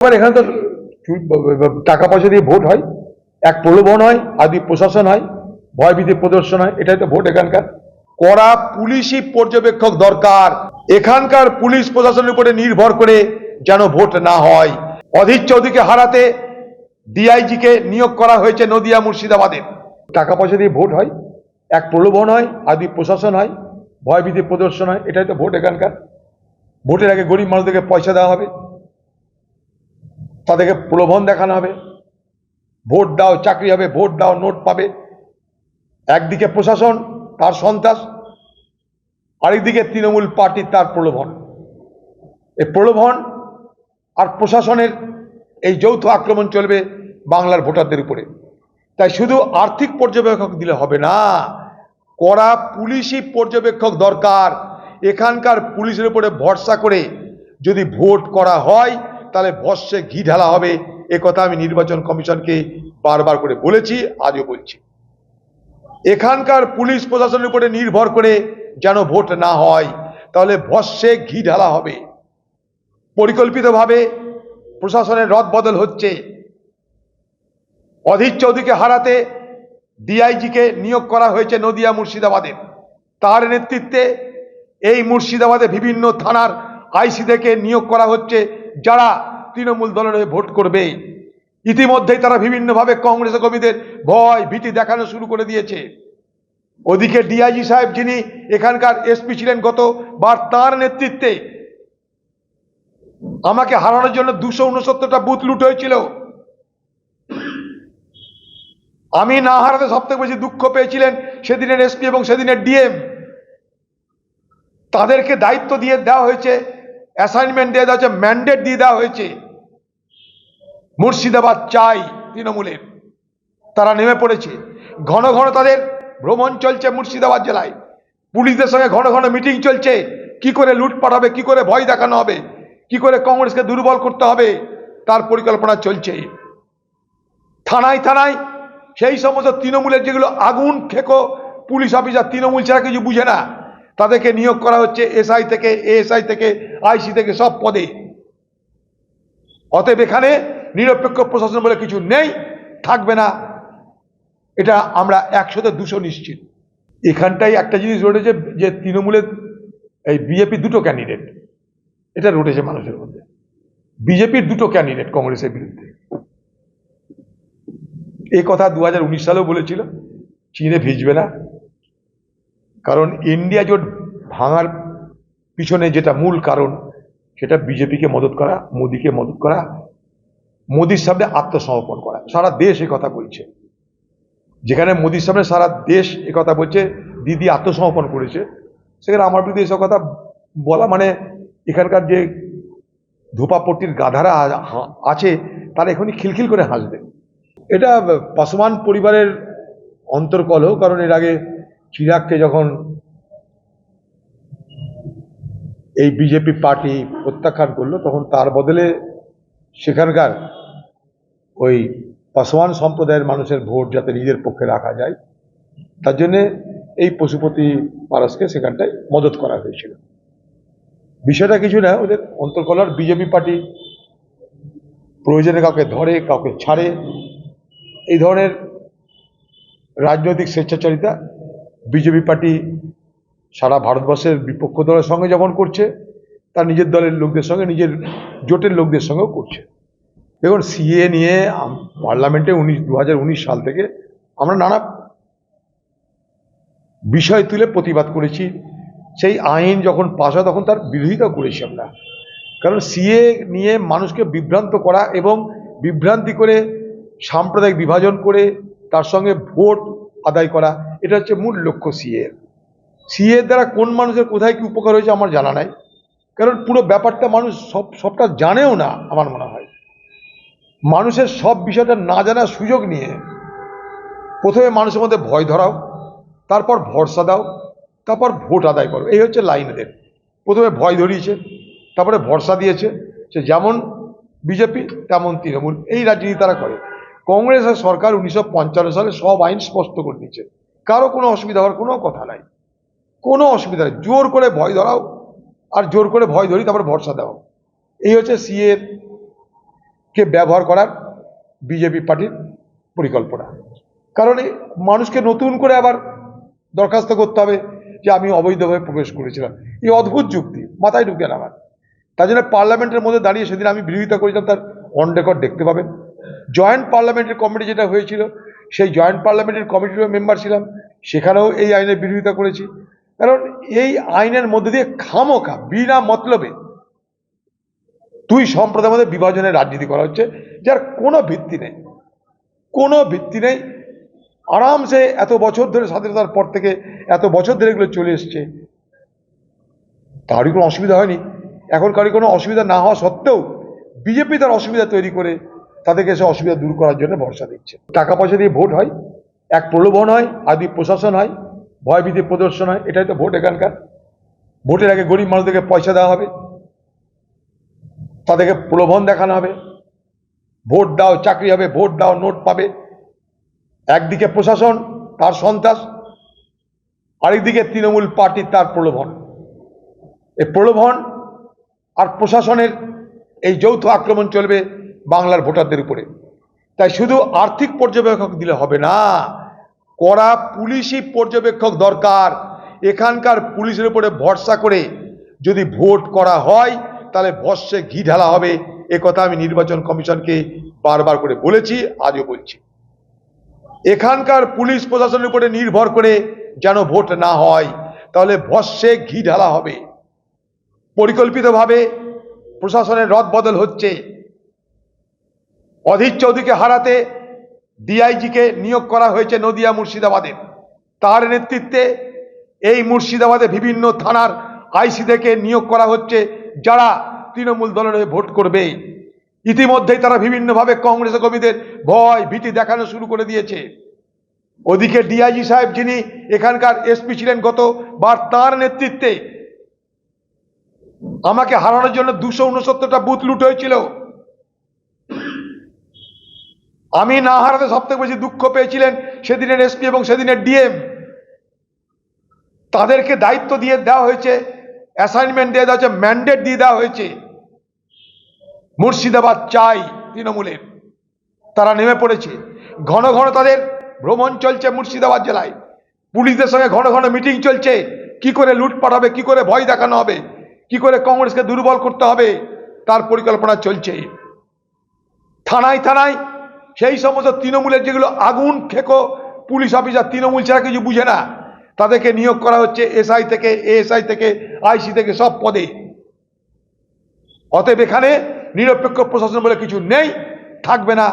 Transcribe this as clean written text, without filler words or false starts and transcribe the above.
এখানে তো টাকা পয়সা দিয়ে ভোট হয়, এক প্রলোভন হয়, আদি প্রশাসন হয়, ভয়ভীতি প্রদর্শন হয়, এটাই তো ভোট। এখানকার কড়া পুলিশি পর্যবেক্ষক দরকার। এখানকার পুলিশ প্রশাসনের উপরে নির্ভর করে যেন ভোট না হয়। অধীর চৌধুরীকে হারাতে ডিআইজি কে নিয়োগ করা হয়েছে নদিয়া মুর্শিদাবাদে। টাকা পয়সা দিয়ে ভোট হয়, এক প্রলোভন হয়, আদি প্রশাসন হয়, ভয়ভীতি প্রদর্শন হয়, এটাই তো ভোট। এখানকার ভোটের আগে গরিব মানুষদেরকে পয়সা দেওয়া হবে, তাদেরকে প্রলোভন দেখানো হবে, ভোট দাও চাকরি হবে, ভোট দাও নোট পাবে। একদিকে প্রশাসন তার সন্ত্রাস, আরেকদিকে তৃণমূল পার্টির তার প্রলোভন। এই প্রলোভন আর প্রশাসনের এই যৌথ আক্রমণ চলবে বাংলার ভোটারদের উপরে। তাই শুধু আর্থিক পর্যবেক্ষক দিলে হবে না, কড়া পুলিশি পর্যবেক্ষক দরকার। এখানকার পুলিশের উপরে ভরসা করে যদি ভোট করা হয় তাহলে ভস্যে ঘি ঢালা হবে। একথা আমি নির্বাচন কমিশনকে বারবার করে বলেছি, আজও বলছি। এখানকার পুলিশ প্রশাসনের উপরে নির্ভর করে যেন ভোট না হয়, তাহলে ভস্যে ঘি ঢালা হবে। পরিকল্পিতভাবে প্রশাসনের রদবদল হচ্ছে। অধীর চৌধুরীকে হারাতে ডিআইজি কে নিয়োগ করা হয়েছে নদিয়া মুর্শিদাবাদে। তার নেতৃত্বে এই মুর্শিদাবাদে বিভিন্ন থানার আইসিদেরকে নিয়োগ করা হচ্ছে যারা তৃণমূল দলের হয়ে ভোট করবে। ইতিমধ্যেই তারা বিভিন্নভাবে কংগ্রেস কর্মীদের ভয় ভীতি দেখানো শুরু করে দিয়েছে। ওদিকে ডিআইজি সাহেব যিনি এখানকার এসপি ছিলেন গতবার, তার নেতৃত্বে আমাকে হারানোর জন্য 269টা বুথ লুট হয়েছিল। আমি না হারাতে সব থেকে বেশি দুঃখ পেয়েছিলেন সেদিনের এসপি এবং সেদিনের ডিএম। তাদেরকে দায়িত্ব দিয়ে দেওয়া হয়েছে, অ্যাসাইনমেন্ট দিয়ে দেওয়া হয়েছে, ম্যান্ডেট দিয়ে দেওয়া হয়েছে। মুর্শিদাবাদ চাই তৃণমূলের, তারা নেমে পড়েছে। ঘন ঘন তাদের ভ্রমণ চলছে মুর্শিদাবাদ জেলায়, পুলিশদের সঙ্গে ঘন ঘন মিটিং চলছে। কি করে লুটপাট হবে, কি করে ভয় দেখানো হবে, কি করে কংগ্রেসকে দুর্বল করতে হবে, তার পরিকল্পনা চলছে। থানায় থানায় সেই সমস্ত তৃণমূলের যেগুলো আগুন খেকো পুলিশ অফিসার, তৃণমূল ছাড়া কিছু বুঝে না, তাদেরকে নিয়োগ করা হচ্ছে এসআই থেকে, এএসআই থেকে, আইসি থেকে, সব পদে। অতএব এখানে নিরপেক্ষ প্রশাসন বলে কিছু নেই, থাকবে না, এটা আমরা 100-200 নিশ্চিত। এখানটাই একটা জিনিস রয়েছে যে তৃণমূলের এই বিজেপি দুটো ক্যান্ডিডেট, এটা রটেছে মানুষের মধ্যে। বিজেপির দুটো ক্যান্ডিডেট কংগ্রেসের বিরুদ্ধে, এই কথা 2019 সালেও বলেছিল। চীনে ভিজবে না, কারণ ইন্ডিয়া জোট ভাঙার পিছনে যেটা মূল কারণ, সেটা বিজেপিকে মদত করা, মোদীকে মদত করা, মোদীর সামনে আত্মসমর্পণ করা। সারা দেশ কথা বলছে। যেখানে মোদীর সামনে সারা দেশ কথা বলছে দিদি আত্মসমর্পণ করেছে, সেখানে আমার বিরুদ্ধে এসব কথা বলা মানে এখানকার যে ধোপাপট্টির গাধারা আছে তারা এখনই খিলখিল করে হাসবে। এটা পাসওয়ান পরিবারের অন্তর্কলহ। কারণ এর আগে চিরাগকে যখন এই বিজেপি পার্টি প্রত্যাখ্যান করলো, তখন তার বদলে সেখানকার ওই পাসওয়ান সম্প্রদায়ের মানুষের ভোট যাতে নিজের পক্ষে রাখা যায়, তার জন্যে এই পশুপতি পারসকে সেখানটায় মদত করা হয়েছিল। বিষয়টা কিছু না, ওদের অন্তর্কলহ। বিজেপি পার্টি প্রয়োজনে কাউকে ধরে, কাউকে ছাড়ে, এই ধরনের রাজনৈতিক স্বেচ্ছাচারিতা বিজেপি পার্টি সারা ভারতবর্ষের বিপক্ষ দলের সঙ্গে যেমন করছে, তার নিজের দলের লোকদের সঙ্গে, নিজের জোটের লোকদের সঙ্গেও করছে। দেখুন, সিএ নিয়ে পার্লামেন্টে 2019 সাল থেকে আমরা নানা বিষয় তুলে প্রতিবাদ করেছি। সেই আইন যখন পাস হয় তখন তার বিরোধিতা করেছি আমরা। কারণ সিএ নিয়ে মানুষকে বিভ্রান্ত করা এবং বিভ্রান্তি করে সাম্প্রদায়িক বিভাজন করে তার সঙ্গে ভোট আদায় করা, এটা হচ্ছে মূল লক্ষ্য সিএ। সিএ দ্বারা কোন মানুষের কোথায় কি উপকার হয়েছে আমার জানা নাই, কারণ পুরো ব্যাপারটা মানুষ সবটা জানেও না। আমার মনে হয় মানুষের সব বিষয়টা না জানার সুযোগ নিয়ে প্রথমে মানুষের মধ্যে ভয় ধরাও, তারপর ভরসা দাও, তারপর ভোট আদায় করো। এই হচ্ছে লাইন এদের। প্রথমে ভয় ধরিয়েছে, তারপরে ভরসা দিয়েছে। সে যেমন বিজেপি তেমন তৃণমূল, এই রাজনীতি তারা করে। কংগ্রেসের সরকার 1955 সালে সব আইন স্পষ্ট করে দিয়েছে, কারো কোনো অসুবিধা হওয়ার কোনো কথা নাই, কোনো অসুবিধা নেই। জোর করে ভয় ধরাও, আর জোর করে ভয় ধরি তারপরে ভরসা দাও। এই হচ্ছে সিএর কে ব্যবহার করার বিজেপি পার্টির পরিকল্পনা। কারণ এই মানুষকে নতুন করে আবার দরখাস্ত করতে হবে যে আমি অবৈধভাবে প্রবেশ করেছিলাম, এই অদ্ভুত যুক্তি মাথায় ঢুকে না আমার। তাই জন্য পার্লামেন্টের মধ্যে দাঁড়িয়ে সেদিন আমি বিরোধিতা করেছিলাম, তার অন রেকর্ড দেখতে পাবেন। জয়েন্ট পার্লামেন্টারি কমিটি যেটা হয়েছিল, সেই জয়েন্ট পার্লামেন্টারি কমিটির মেম্বার ছিলাম, সেখানেও এই আইনের বিরোধিতা করেছি। কারণ এই আইনের মধ্যে দিয়ে খামোখা বিনা মতলবে দুই সম্প্রদায়ের মধ্যে বিভাজনের রাজনীতি করা হচ্ছে, যার কোনো ভিত্তি নেই, কোনো ভিত্তি নেই। আরামসে এত বছর ধরে, স্বাধীনতার পর থেকে এত বছর ধরে এগুলো চলে এসছে, তারই কোনো অসুবিধা হয়নি। এখন কারো কোনো অসুবিধা না হওয়া সত্ত্বেও বিজেপি তার অসুবিধা তৈরি করে তাদেরকে সে অসুবিধা দূর করার জন্য ভরসা দিচ্ছে। টাকা পয়সা দিয়ে ভোট হয়, এক প্রলোভন হয়, আদি প্রশাসন হয়, ভয়ভীতি প্রদর্শন হয়, এটাই তো ভোট এখানকার। ভোটের আগে গরিব মানুষদেরকে পয়সা দেওয়া হবে, তাদেরকে প্রলোভন দেখানো হবে, ভোট দাও চাকরি হবে, ভোট দাও নোট পাবে। একদিকে প্রশাসন তার সন্ত্রাস, আরেকদিকে তৃণমূল পার্টির তার প্রলোভন। এই প্রলোভন আর প্রশাসনের এই যৌথ আক্রমণ চলবে বাংলার ভোটারদের উপরে। তাই শুধু আর্থিক পর্যবেক্ষক দিলে হবে না, কড়া পুলিশি পর্যবেক্ষক দরকার। এখানকার পুলিশের উপরে ভরসা করে যদি ভোট করা হয় তাহলে ভস্যে ঘি ঢালা হবে। একথা আমি নির্বাচন কমিশনকে বারবার করে বলেছি, আজও বলছি। এখানকার পুলিশ প্রশাসনের উপরে নির্ভর করে যেন ভোট না হয়, তাহলে ভস্যে ঘি ঢালা হবে। পরিকল্পিতভাবে প্রশাসনের রদবদল হচ্ছে। অধীর চৌধুরীকে হারাতে ডিআইজিকে নিয়োগ করা হয়েছে নদিয়া মুর্শিদাবাদে। তার নেতৃত্বে এই মুর্শিদাবাদে বিভিন্ন থানার আইসিদেরকে নিয়োগ করা হচ্ছে, যারা তৃণমূল দলের হয়ে ভোট করবে। ইতিমধ্যেই তারা বিভিন্নভাবে কংগ্রেস কর্মীদের ভয় ভীতি দেখানো শুরু করে দিয়েছে। ওদিকে ডিআইজি সাহেব, যিনি এখানকার এসপি ছিলেন গতবার, তার নেতৃত্বে আমাকে হারানোর জন্য 269টা বুথ লুট হয়েছিল। আমি না হারাতে সব থেকে বেশি দুঃখ পেয়েছিলেন সেদিনের এসপি এবং সেদিনের ডিএম। তাদেরকে দায়িত্ব দিয়ে দেওয়া হয়েছে, অ্যাসাইনমেন্ট দিয়ে দেওয়া হয়েছে, ম্যান্ডেট দিয়ে দেওয়া হয়েছে, মুর্শিদাবাদ চাই তৃণমূলের। তারা নেমে পড়েছে। ঘন ঘন তাদের ভ্রমণ চলছে মুর্শিদাবাদ জেলায়, পুলিশদের সঙ্গে ঘন ঘন মিটিং চলছে, কি করে লুটপাট হবে, কি করে ভয় দেখানো হবে, কি করে কংগ্রেসকে দুর্বল করতে হবে, তার পরিকল্পনা চলছে। থানায় থানায় সেই সমস্ত তৃণমূলের যেগুলো আগুন খেকো পুলিশ অফিসার, তৃণমূল ছাড়া কিছু বুঝে না, তাদেরকে নিয়োগ করা হচ্ছে এসআই থেকে, এএসআই থেকে, আইসি থেকে, সব পদে। অতএব এখানে নিরপেক্ষ প্রশাসন বলে কিছু নেই, থাকবে না।